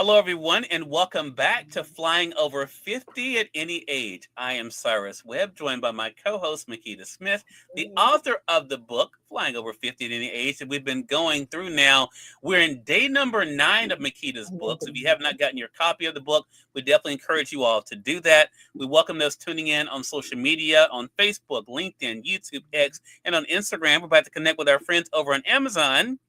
Hello, everyone, and welcome back to Flying Over 50 at Any Age. I am Cyrus Webb, joined by my co host, Makeda Smith, the author of the book, Flying Over 50 at Any Age, that we've been going through now. We're in day number 9 of Makeda's book. So if you have not gotten your copy of the book, we definitely encourage you all to do that. We welcome those tuning in on social media, on Facebook, LinkedIn, YouTube, X, and on Instagram. We're about to connect with our friends over on Amazon.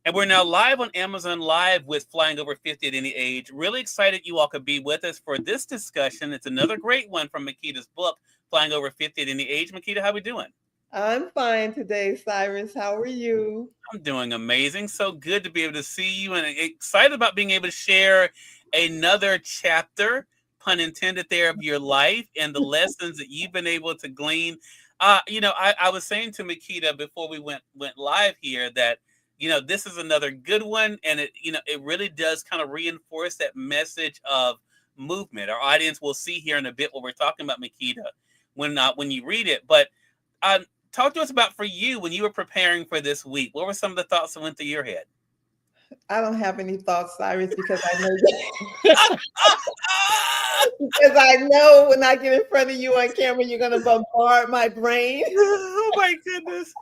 And we're now live on Amazon Live with Flying Over 50 at Any Age. Really excited you all could be with us for this discussion. It's another great one from Makeda's book, Flying Over 50 at Any Age. Makeda, how we doing? I'm fine today, Cyrus. How are you? I'm doing amazing. So good to be able to see you and excited about being able to share another chapter, pun intended there, of your life and the lessons that you've been able to glean. I was saying to Makeda before we went live here that this is another good one, and it really does kind of reinforce that message of movement. Our audience will see here in a bit what we're talking about, Makeda, when you read it. But talk to us about, for you, when you were preparing for this week, what were some of the thoughts that went through your head? I don't have any thoughts, Cyrus, because I know because I know when I get in front of you on camera, you're going to bombard my brain. Oh my goodness.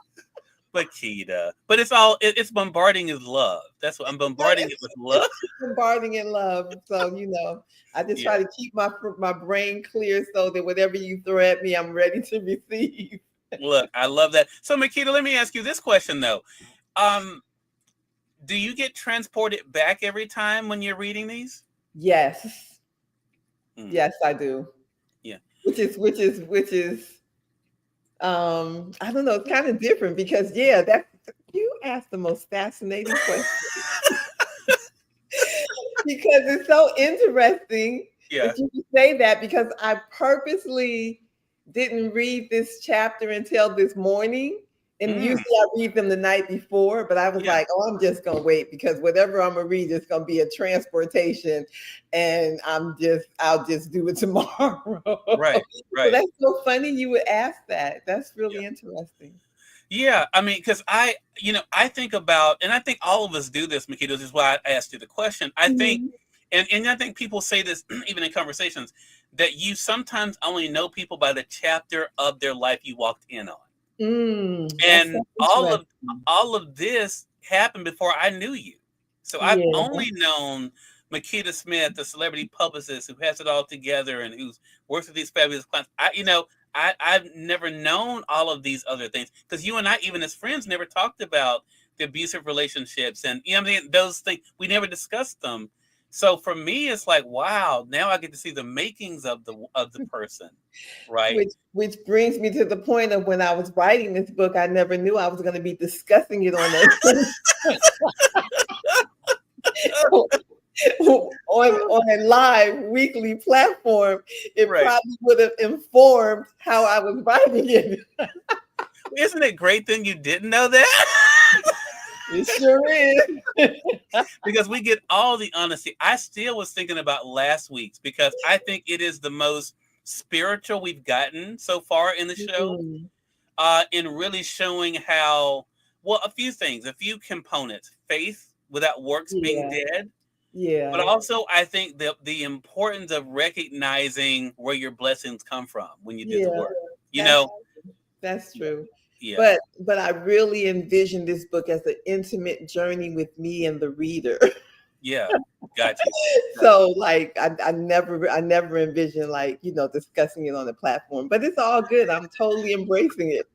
Makeda. But it's bombarding is love. That's what I'm bombarding it with love. Bombarding in love. So, I just try to keep my brain clear so that whatever you throw at me, I'm ready to receive. Look, I love that. So, Makeda, let me ask you this question, though. Do you get transported back every time when you're reading these? Yes. Yes, I do. Yeah. Which is I don't know, it's kind of different because you asked the most fascinating question. Because it's so interesting that you say that, because I purposely didn't read this chapter until this morning. And usually I read them the night before, but I was like, I'm just going to wait, because whatever I'm going to read is going to be a transportation, and I'll just do it tomorrow. Right. So that's so funny you would ask that. That's really interesting. Yeah, I mean, because I think about, and I think all of us do this, Makeda, this is why I asked you the question. I think, and I think people say this even in conversations, that you sometimes only know people by the chapter of their life you walked in on. And all of this happened before I knew you. So I've only known Makeda Smith, the celebrity publicist who has it all together and who's works with these fabulous clients. I've never known all of these other things, because you and I, even as friends, never talked about the abusive relationships and those things. We never discussed them. So for me, it's like, wow, now I get to see the makings of the person, right? Which brings me to the point of, when I was writing this book, I never knew I was going to be discussing it on a live weekly platform. It probably would have informed how I was writing it. Isn't it great then you didn't know that? It sure is. Because we get all the honesty. I still was thinking about last week's, because I think it is the most spiritual we've gotten so far in the show, in really showing how, well, a few things, a few components. Faith without works being dead. Yeah. But also, I think the importance of recognizing where your blessings come from when you do the work. That's true. Yeah. But I really envision this book as an intimate journey with me and the reader. Yeah, gotcha. So like I never envisioned, like, discussing it on the platform. But it's all good. I'm totally embracing it.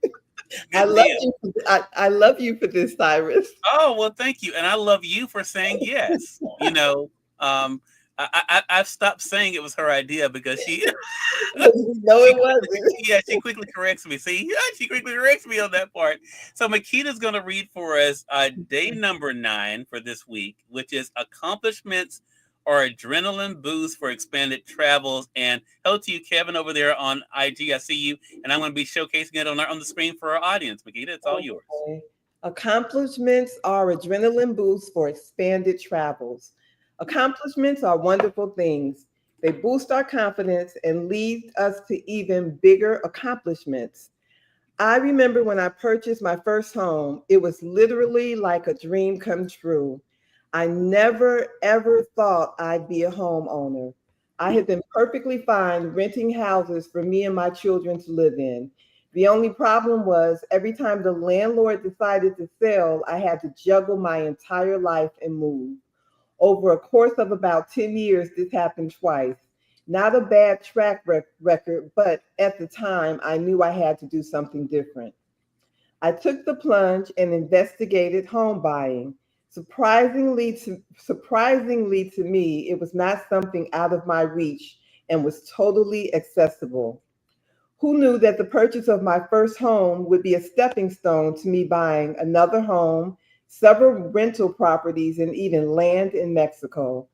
I love you for this, Cyrus. Oh, well, thank you. And I love you for saying yes. I've stopped saying it was her idea, because she it wasn't. Yeah, she quickly corrects me. See, she quickly corrects me on that part. So Makeda's going to read for us day number 9 for this week, which is accomplishments or adrenaline boost for expanded travels. And hello to you, Kevin, over there on IG. I see you, and I'm going to be showcasing it on the screen for our audience. Makeda, it's all yours. Accomplishments are adrenaline boosts for expanded travels. Accomplishments are wonderful things. They boost our confidence and lead us to even bigger accomplishments. I remember when I purchased my first home, it was literally like a dream come true. I never ever thought I'd be a homeowner. I had been perfectly fine renting houses for me and my children to live in. The only problem was every time the landlord decided to sell, I had to juggle my entire life and move. Over a course of about 10 years, this happened twice. Not a bad record, but at the time, I knew I had to do something different. I took the plunge and investigated home buying. Surprisingly to me, it was not something out of my reach and was totally accessible. Who knew that the purchase of my first home would be a stepping stone to me buying another home, several rental properties, and even land in Mexico?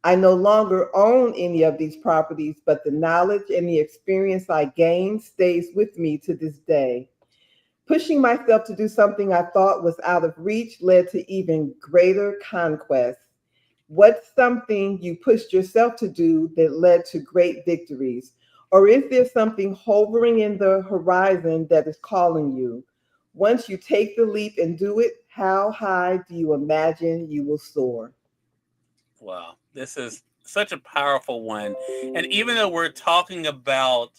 I no longer own any of these properties, but the knowledge and the experience I gained stays with me to this day. Pushing myself to do something I thought was out of reach led to even greater conquest. What's something you pushed yourself to do that led to great victories? Or is there something hovering in the horizon that is calling you? Once you take the leap and do it, how high do you imagine you will soar? Wow, this is such a powerful one. And even though we're talking about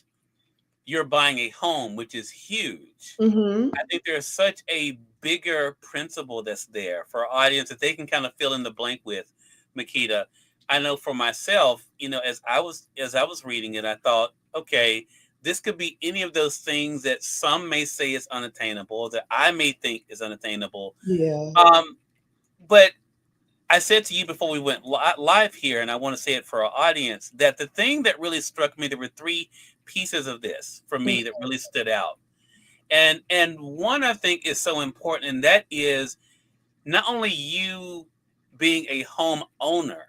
you're buying a home, which is huge, Mm-hmm. I think there's such a bigger principle that's there for our audience that they can kind of fill in the blank with, Makeda. I know for myself, as I was reading it, I thought, okay, this could be any of those things that some may say is unattainable, that I may think is unattainable. Yeah. But I said to you before we went live here, and I want to say it for our audience, that the thing that really struck me, there were three pieces of this for me that really stood out. And one I think is so important, and that is not only you being a home owner,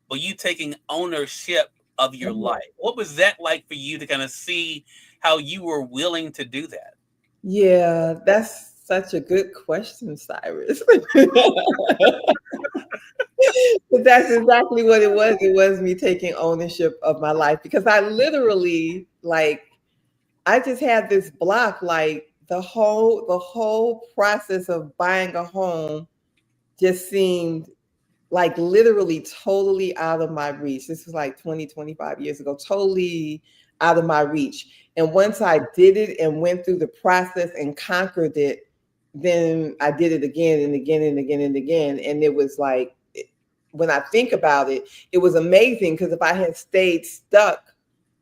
but you taking ownership of your Mhm. life. What was that like for you to kind of see how you were willing to do that? Yeah, that's such a good question, Cyrus. But that's exactly what it was. It was me taking ownership of my life because I literally I just had this block the whole process of buying a home just seemed like literally totally out of my reach. This was like 20, 25 years ago, totally out of my reach. And once I did it and went through the process and conquered it, then I did it again and again and again and again. And it was like, when I think about it, it was amazing because if I had stayed stuck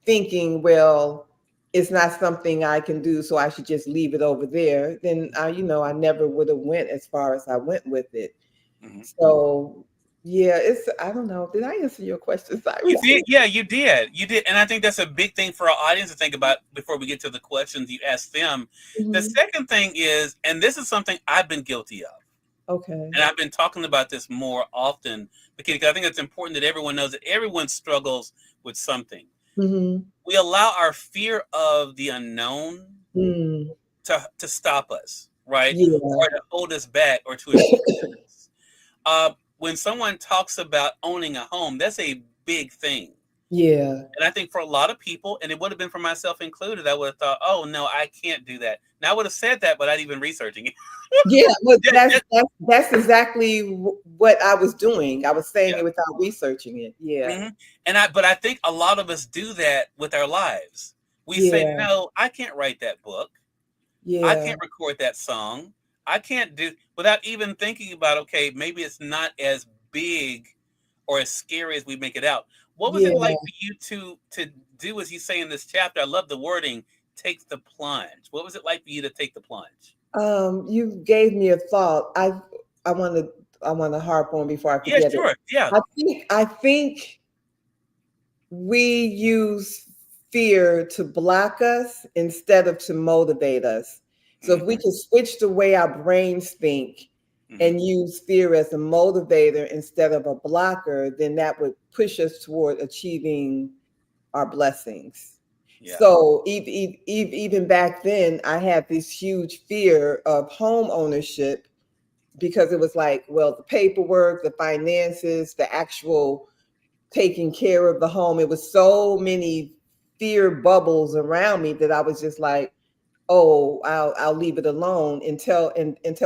thinking, well, it's not something I can do, so I should just leave it over there, then I never would have went as far as I went with it. Mhm. So yeah, I don't know. Did I answer your question, You Cyrus? did, yeah, you did, and I think that's a big thing for our audience to think about before we get to the questions you ask them. The Mhm. second thing is, and this is something I've been guilty of, Okay. and I've been talking about this more often because I think it's important that everyone knows that everyone struggles with something. Mhm. We allow our fear of the unknown Mm. to stop us, right, Yeah. or to hold us back, or to restrict us. When someone talks about owning a home, that's a big thing. Yeah. And I think for a lot of people, and it would have been for myself included, I would have thought, "Oh no, I can't do that." Now I would have said that without even researching it. Yeah, but Yeah, that's exactly what I was doing. I was saying yeah. it without researching it. Yeah. But I think a lot of us do that with our lives. We say, Yeah. "No, I can't write that book. I Yeah. can't record that song. I can't do," without even thinking about, okay, maybe it's not as big or as scary as we make it out. What was it like Yeah. for you to do as you say in this chapter? I love the wording, take the plunge. What was it like for you to take the plunge? You gave me a thought. I want to I want to harp on before I Yeah, forget it. sure. Yeah. I think we use fear to block us instead of to motivate us. So if we Hmm. can switch the way our brains think Hmm. and use fear as a motivator instead of a blocker, then that would push us toward achieving our blessings. Yeah. So even back then, I had this huge fear of home ownership because it was like, well, the paperwork, the finances, the actual taking care of the home. It was so many fear bubbles around me that I was just like, oh, I'll leave it alone until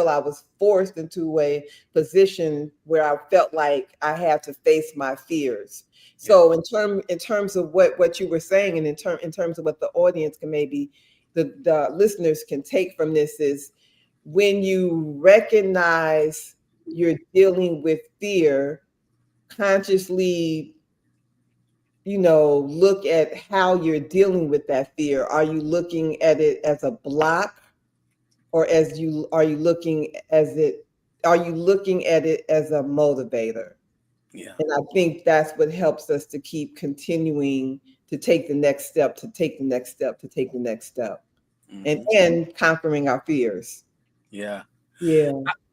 I was forced into a position where I felt like I had to face my fears. Yeah. So in terms of what you were saying, and in terms of what the audience can maybe the listeners can take from this is, when you recognize you're dealing with fear, consciously, look at how you're dealing with that fear. Are you looking at it as a block, or are you looking at it as a motivator? Yeah. And I think that's what helps us to keep continuing to take the next step, to take the next step, to take the next step, and conquering our fears. Yeah. Yeah.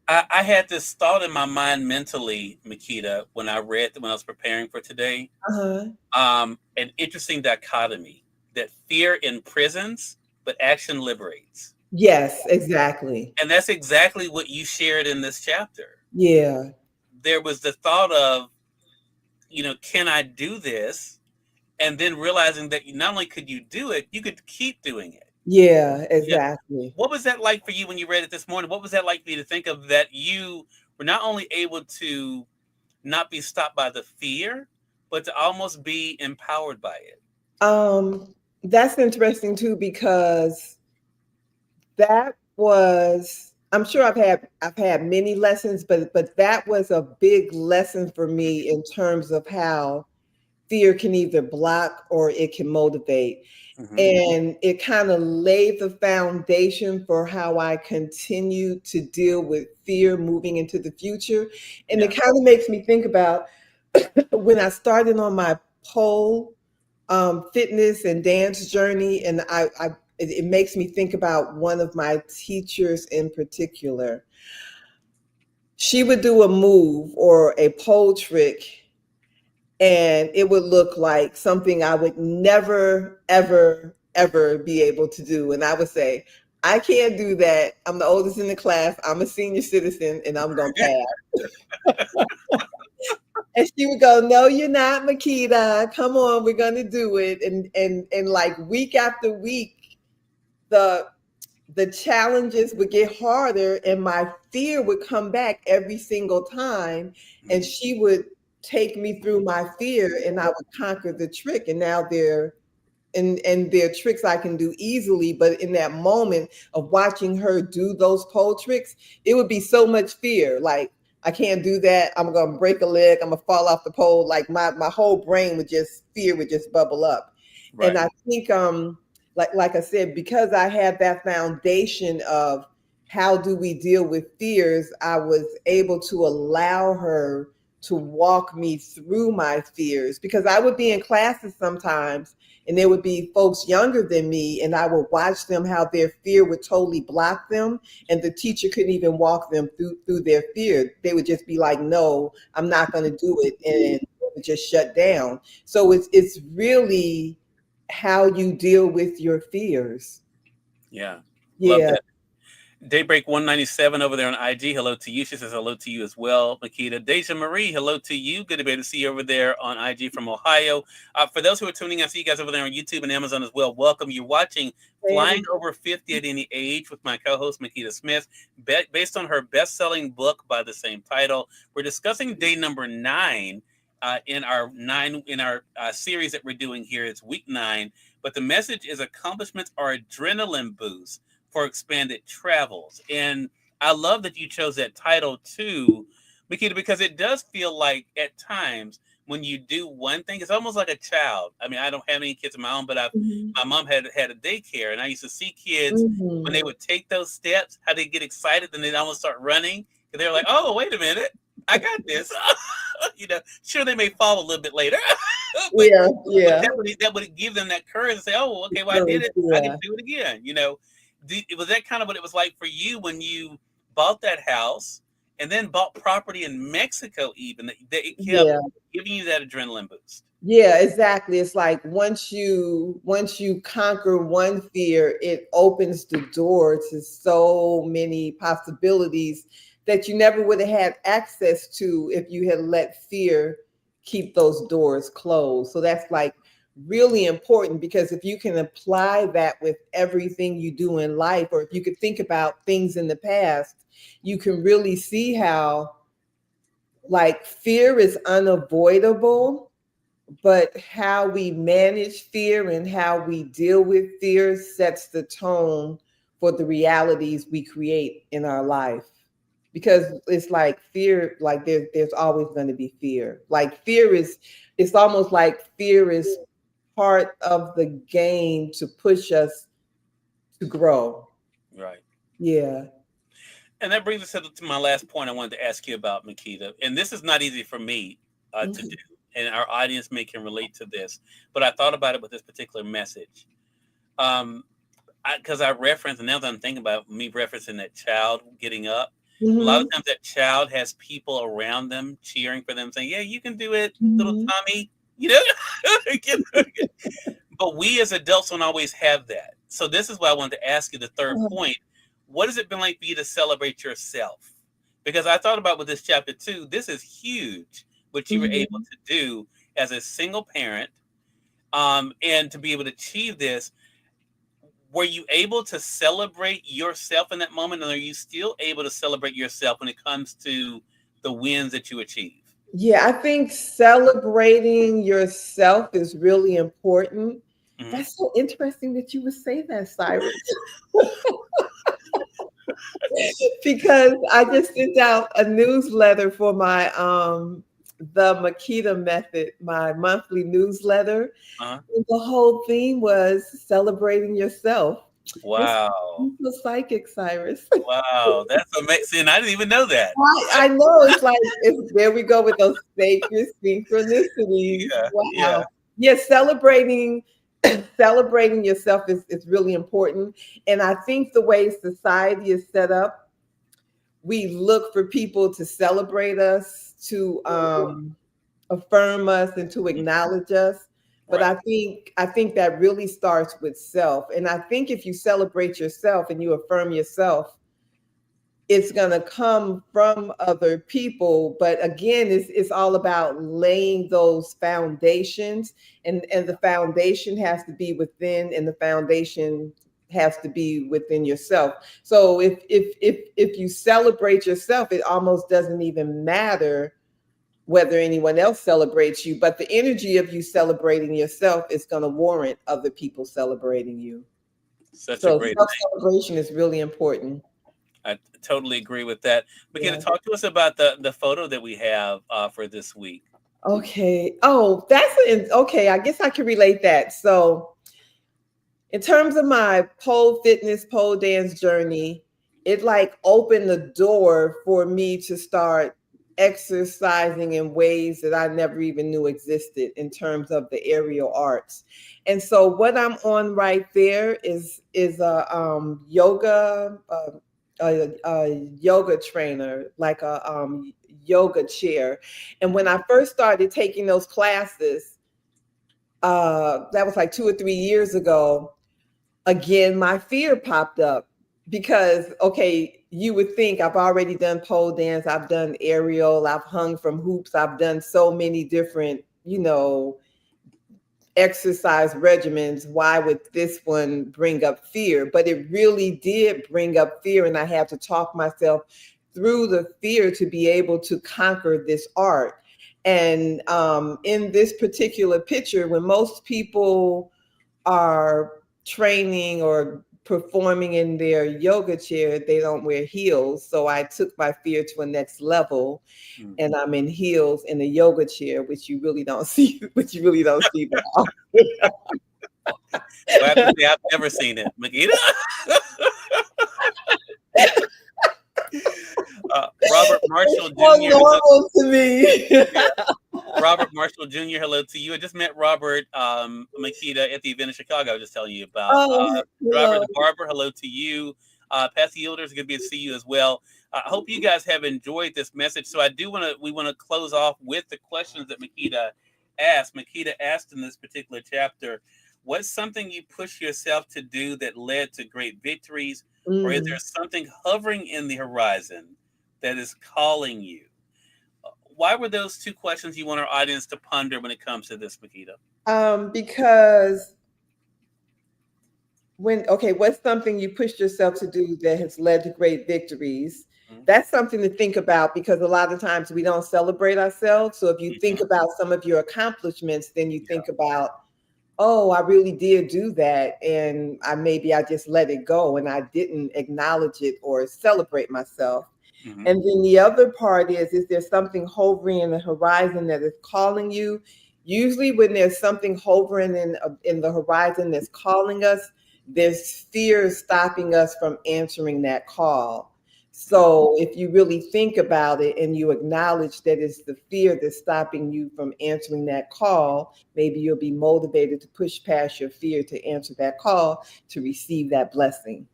I had this thought in my mind mentally, Makeda, when I was preparing for today. Uh-huh. An interesting dichotomy that fear imprisons, but action liberates. Yes, exactly. And that's exactly what you shared in this chapter. Yeah. There was the thought of, can I do this? And then realizing that not only could you do it, you could keep doing it. Yeah, Yeah. exactly. What was that like for you when you read it this morning? What was that like for you to think of, that you were not only able to not be stopped by the fear, but to almost be empowered by it? That's interesting too, because that was, I'm sure I've had many lessons, but that was a big lesson for me in terms of how fear can either block or it can motivate. Mm-hmm. And it kind of laid the foundation for how I continue to deal with fear moving into the future. And Yeah. it kind of makes me think about when I started on my pole fitness and dance journey, and it makes me think about one of my teachers in particular. She would do a move or a pole trick, and it would look like something I would never, ever, ever be able to do. And I would say, I can't do that. I'm the oldest in the class. I'm a senior citizen, and I'm going to pass. And she would go, "No, you're not, Makeda. Come on, we're gonna do it." And like week after week, the the challenges would get harder, and my fear would come back every single time. And she would take me through my fear, and I would conquer the trick. And now there are tricks I can do easily, but in that moment of watching her do those pole tricks, it would be so much fear. Like, I can't do that. I'm gonna break a leg. I'm gonna fall off the pole. Like my whole brain would just fear would just bubble up. Right. And I think like I said, because I had that foundation of how do we deal with fears, I was able to allow her to walk me through my fears, because I would be in classes sometimes and there would be folks younger than me, and I would watch them how their fear would totally block them, and the teacher couldn't even walk them through their fear. They would just be like, "No, I'm not going to do it," and it would just shut down. So it's really how you deal with your fears. Yeah. Love Yeah. that. Daybreak 197 over there on IG. Hello to you. She says hello to you as well, Makeda. Deja Marie, hello to you. Good to be able to see you over there on IG from Ohio. For those who are tuning in, I see you guys over there on YouTube and Amazon as well. Welcome. You're watching Flying Over 50 at Any Age with my co-host, Makeda Smith, based on her best-selling book by the same title. We're discussing day number 9 in our series that we're doing here. It's week 9, but the message is accomplishments are adrenaline boosts for expanded travels. And I love that you chose that title too, Makeda, because it does feel like at times when you do one thing, it's almost like a child. I mean, I don't have any kids of my own, but my mom had a daycare, and I used to see kids when they would take those steps, how they get excited, and they'd almost start running. And they're like, "Oh, wait a minute, I got this." Sure, they may fall a little bit later, but, Yeah. but that would give them that courage to say, "Oh, okay, well, I did it. I can do it again." Was that kind of what it was like for you when you bought that house and then bought property in Mexico, even that it kept giving you that adrenaline boost? Yeah, exactly. It's like once you conquer one fear, it opens the door to so many possibilities that you never would have had access to if you had let fear keep those doors closed. So that's like really important, because if you can apply that with everything you do in life, or if you could think about things in the past, you can really see how, like, fear is unavoidable, but how we manage fear and how we deal with fear sets the tone for the realities we create in our life. Because it's like fear, like there's always going to be fear. Like fear is, it's almost like fear is part of the game to push us to grow. Right. Yeah. And that brings us to my last point I wanted to ask you about, Makeda. And this is not easy for me to do, and our audience may can relate to this. But I thought about it with this particular message. Because I referenced, and now that I'm thinking about me referencing that child getting up, a lot of times that child has people around them cheering for them, saying, "Yeah, you can do it, little Tommy." You know, but we as adults don't always have that. So this is why I wanted to ask you the third point. What has it been like for you to celebrate yourself? Because I thought about with this chapter too, this is huge, what you were able to do as a single parent, and to be able to achieve this. Were you able to celebrate yourself in that moment, and are you still able to celebrate yourself when it comes to the wins that you achieve? Yeah, I think celebrating yourself is really important. That's so interesting that you would say that, Cyrus. Because I just sent out a newsletter for my the Makeda method, my monthly newsletter. And the whole theme was celebrating yourself. Wow. You're so psychic, Cyrus. Wow, that's amazing. I didn't even know that. I know, it's like, there we go with those sacred synchronicities. Yeah, Wow. Yeah, celebrating celebrating yourself is really important. And I think the way society is set up, we look for people to celebrate us, to affirm us, and to acknowledge us. But Right. I think that really starts with self. And I think if you celebrate yourself and you affirm yourself, it's going to come from other people. But again, it's all about laying those foundations, and the foundation has to be within, and the foundation has to be within yourself. So if you celebrate yourself, it almost doesn't even matter whether anyone else celebrates you, but the energy of you celebrating yourself is going to warrant other people celebrating you. Such a So great self-celebration is really important. I totally agree with that. But can Yeah. you talk to us about the photo that we have for this week? Okay. Oh, okay. I guess I can relate that. So, in terms of my pole fitness, pole dance journey, it like opened the door for me to start exercising in ways that I never even knew existed in terms of the aerial arts. And so, what I'm on right there is a yoga trainer, like a yoga chair. And when I first started taking those classes, that was like 2 or 3 years ago, again, my fear popped up, because, okay, you would think I've already done pole dance, I've done aerial, I've hung from hoops, I've done so many different, exercise regimens. Why would this one bring up fear? But it really did bring up fear, and I had to talk myself through the fear to be able to conquer this art. And in this particular picture, when most people are training or performing in their yoga chair, they don't wear heels. So I took my fear to a next level, and I'm in heels in a yoga chair, which you really don't see, now. Well, I have to say, I've never seen it, Makeda. Robert Marshall It's so Jr. normal to me. Yeah. Robert Marshall Jr. Hello to you. I just met Robert Makeda at the event in Chicago. I was just telling you about. Oh, Robert hello. the Barber. Hello to you. Patsy Yilders, good to see you as well. I hope you guys have enjoyed this message. So we want to close off with the questions that Makeda asked. Makeda asked in this particular chapter, what's something you push yourself to do that led to great victories? Or is there something hovering in the horizon that is calling you? Why were those two questions you want our audience to ponder when it comes to this, Makeda? Because what's something you pushed yourself to do that has led to great victories? Mm-hmm. That's something to think about, because a lot of times we don't celebrate ourselves. So if you think about some of your accomplishments, then you think about, oh, I really did do that. And maybe I just let it go and I didn't acknowledge it or celebrate myself. Mm-hmm. And then the other part is there something hovering in the horizon that is calling you? Usually when there's something hovering in the horizon that's calling us, there's fear stopping us from answering that call. So if you really think about it and you acknowledge that it's the fear that's stopping you from answering that call, maybe you'll be motivated to push past your fear to answer that call, to receive that blessing.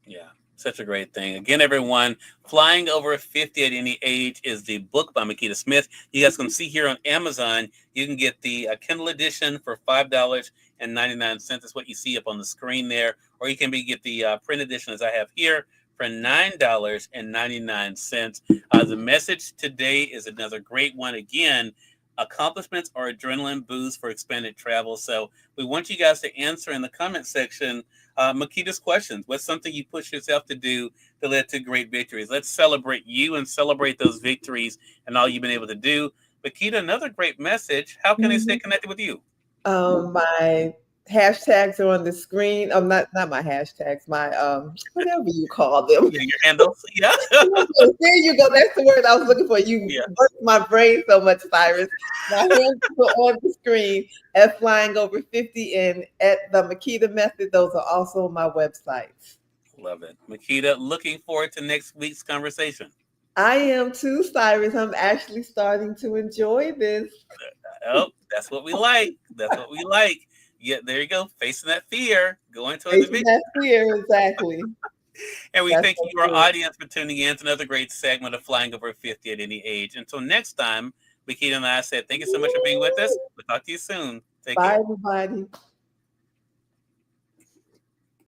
Yeah. Such a great thing. Again, everyone, Flying Over 50 at Any Age is the book by Makeda Smith. You guys can see here on Amazon. You can get the Kindle edition for $5.99. That's what you see up on the screen there. Or you can get the print edition, as I have here, for $9.99. The message today is another great one. Again, accomplishments are adrenaline boosts for expanded travel. So we want you guys to answer in the comment section Makeda's questions. What's something you push yourself to do that led to great victories? Let's celebrate you and celebrate those victories and all you've been able to do. Makeda, another great message. How can they stay connected with you? My hashtags are on the screen. Not my hashtags, my whatever you call them. Yeah, your handles. Yeah. There you go. That's the word I was looking for. You worked my brain so much, Cyrus. My hands are on the screen at Flying Over 50 and at the Makeda Method. Those are also on my website. Love it. Makeda, looking forward to next week's conversation. I am too, Cyrus. I'm actually starting to enjoy this. Oh, that's what we like. That's what we like. Yeah, there you go. Facing that fear, going to that fear, exactly. And we thank you, our audience, for tuning in to another great segment of Flying Over 50 at Any Age. Until next time, Makeda and I said thank you so much for being with us. We'll talk to you soon. Take care. Bye, everybody.